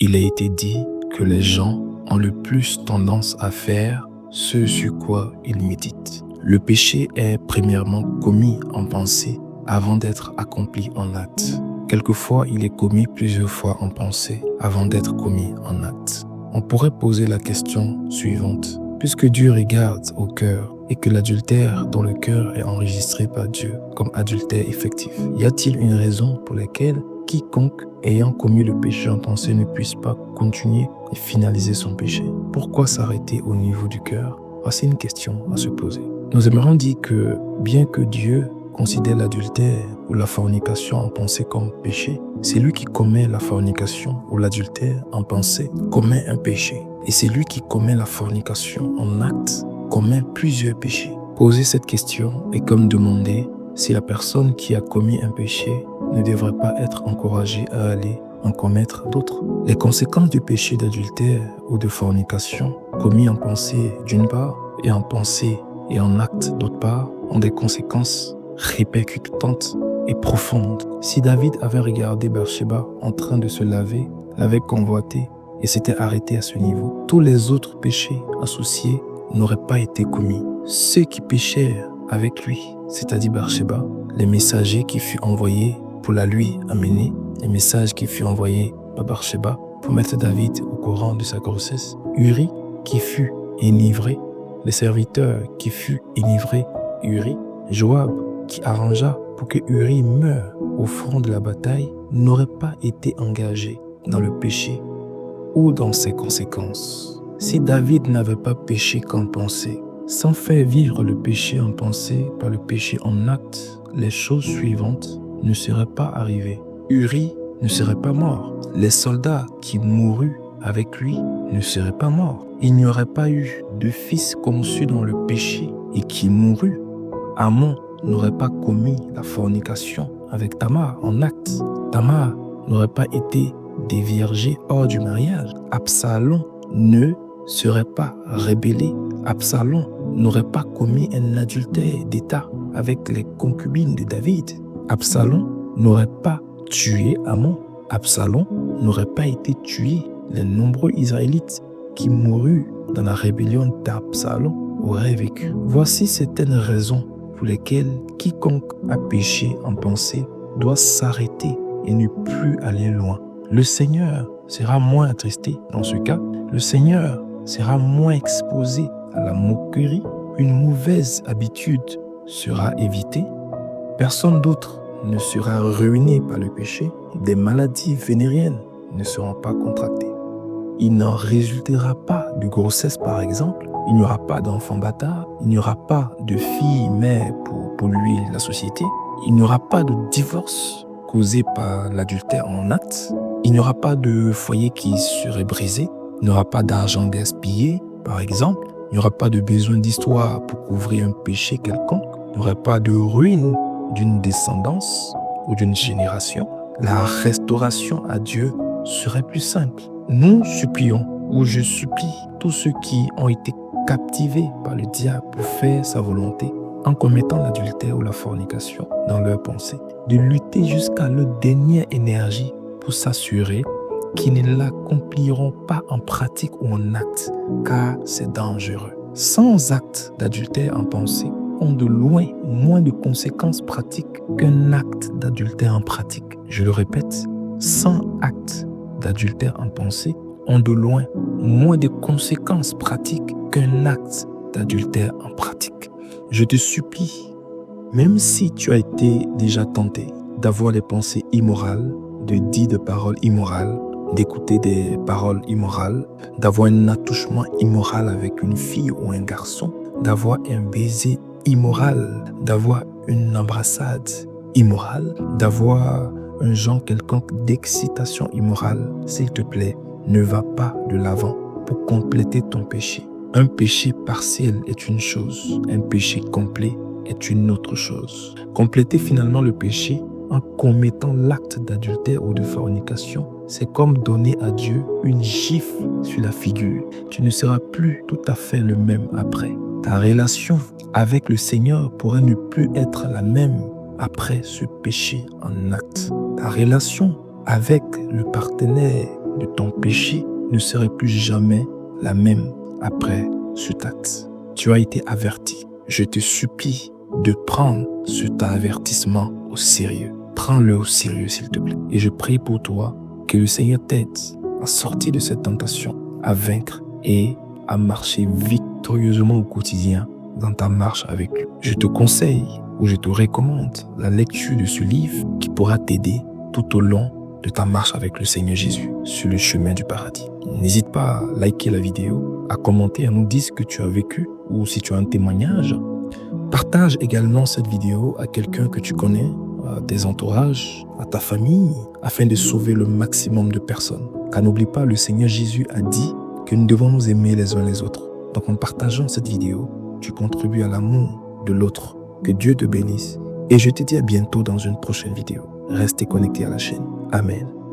Il a été dit que les gens ont le plus tendance à faire ce sur quoi ils méditent. Le péché est premièrement commis en pensée avant d'être accompli en acte. Quelquefois, il est commis plusieurs fois en pensée avant d'être commis en acte. On pourrait poser la question suivante. Puisque Dieu regarde au cœur et que l'adultère dans le cœur est enregistré par Dieu comme adultère effectif, y a-t-il une raison pour laquelle quiconque ayant commis le péché en pensée ne puisse pas continuer et finaliser son péché? Pourquoi s'arrêter au niveau du cœur? Voici une question à se poser. Nous aimerions dire que bien que Dieu considère l'adultère ou la fornication en pensée comme péché, c'est lui qui commet la fornication ou l'adultère en pensée commet un péché. Et c'est lui qui commet la fornication en acte commet plusieurs péchés. Poser cette question est comme demander si la personne qui a commis un péché ne devrait pas être encouragée à aller en commettre d'autres. Les conséquences du péché d'adultère ou de fornication commis en pensée d'une part et en pensée et en acte d'autre part ont des conséquences répercutantes et profondes. Si David avait regardé Bathsheba en train de se laver, l'avait convoité et s'était arrêté à ce niveau, tous les autres péchés associés n'auraient pas été commis. Ceux qui péchèrent avec lui, c'est-à-dire Bathsheba, les messagers qui furent envoyés pour la lui amener, les messages qui furent envoyés par Bathsheba pour mettre David au courant de sa grossesse, Uri qui fut enivré, les serviteurs qui furent enivrés, Uri, Joab qui arrangea pour que Uri meure au front de la bataille, n'auraient pas été engagés dans le péché ou dans ses conséquences. Si David n'avait pas péché qu'en pensée, sans faire vivre le péché en pensée par le péché en acte, les choses suivantes ne seraient pas arrivées. Uri ne serait pas mort. Les soldats qui moururent avec lui ne seraient pas morts. Il n'y aurait pas eu de fils conçu dans le péché et qui mourut. Amon n'aurait pas commis la fornication avec Tamar en acte. Tamar n'aurait pas été déviergée hors du mariage. Absalom ne serait pas rébellé. Absalom n'aurait pas commis un adultère d'état avec les concubines de David. Absalom n'aurait pas tué Amon. Absalom n'aurait pas été tué. Les nombreux Israélites qui moururent dans la rébellion d'Absalom auraient vécu. Voici certaines raisons pour lesquelles quiconque a péché en pensée doit s'arrêter et ne plus aller loin. Le Seigneur sera moins attristé dans ce cas. Le Seigneur sera moins exposé à la moquerie. Une mauvaise habitude sera évitée. Personne d'autre ne sera ruiné par le péché. Des maladies vénériennes ne seront pas contractées. Il n'en résultera pas de grossesse par exemple. Il n'y aura pas d'enfants bâtards. Il n'y aura pas de filles mères pour polluer la société. Il n'y aura pas de divorce causé par l'adultère en acte. Il n'y aura pas de foyer qui serait brisé. Il n'y aura pas d'argent gaspillé par exemple. Il n'y aura pas de besoin d'histoire pour couvrir un péché quelconque. Il n'y aura pas de ruine d'une descendance ou d'une génération. La restauration à Dieu serait plus simple. Nous supplions, ou je supplie, tous ceux qui ont été captivés par le diable pour faire sa volonté en commettant l'adultère ou la fornication dans leurs pensées, de lutter jusqu'à leur dernière énergie pour s'assurer qu'ils ne l'accompliront pas en pratique ou en acte, car c'est dangereux. 100 actes d'adultère en pensée ont de loin moins de conséquences pratiques qu'un acte d'adultère en pratique. Je le répète, 100 actes d'adultère en pensée ont de loin moins de conséquences pratiques qu'un acte d'adultère en pratique. Je te supplie, même si tu as été déjà tenté d'avoir des pensées immorales, de dire des paroles immorales, d'écouter des paroles immorales, d'avoir un attouchement immoral avec une fille ou un garçon, d'avoir un baiser immoral, d'avoir une embrassade immorale, d'avoir un genre quelconque d'excitation immorale, s'il te plaît, ne va pas de l'avant pour compléter ton péché. Un péché partiel est une chose, un péché complet est une autre chose. Compléter finalement le péché en commettant l'acte d'adultère ou de fornication, c'est comme donner à Dieu une gifle sur la figure. Tu ne seras plus tout à fait le même après. Ta relation avec le Seigneur pourrait ne plus être la même après ce péché en acte. Ta relation avec le partenaire de ton péché ne serait plus jamais la même après cet acte. Tu as été averti. Je te supplie de prendre cet avertissement au sérieux. Prends-le au sérieux, s'il te plaît. Et je prie pour toi que le Seigneur t'aide à sortir de cette tentation, à vaincre et à marcher victorieusement au quotidien dans ta marche avec lui. Je te conseille ou je te recommande la lecture de ce livre qui pourra t'aider tout au long de ta marche avec le Seigneur Jésus sur le chemin du paradis. N'hésite pas à liker la vidéo, à commenter, à nous dire ce que tu as vécu ou si tu as un témoignage. Partage également cette vidéo à quelqu'un que tu connais, à tes entourages, à ta famille, afin de sauver le maximum de personnes. Car n'oublie pas, le Seigneur Jésus a dit que nous devons nous aimer les uns les autres. Donc en partageant cette vidéo, tu contribues à l'amour de l'autre. Que Dieu te bénisse. Et je te dis à bientôt dans une prochaine vidéo. Restez connectés à la chaîne. Amen.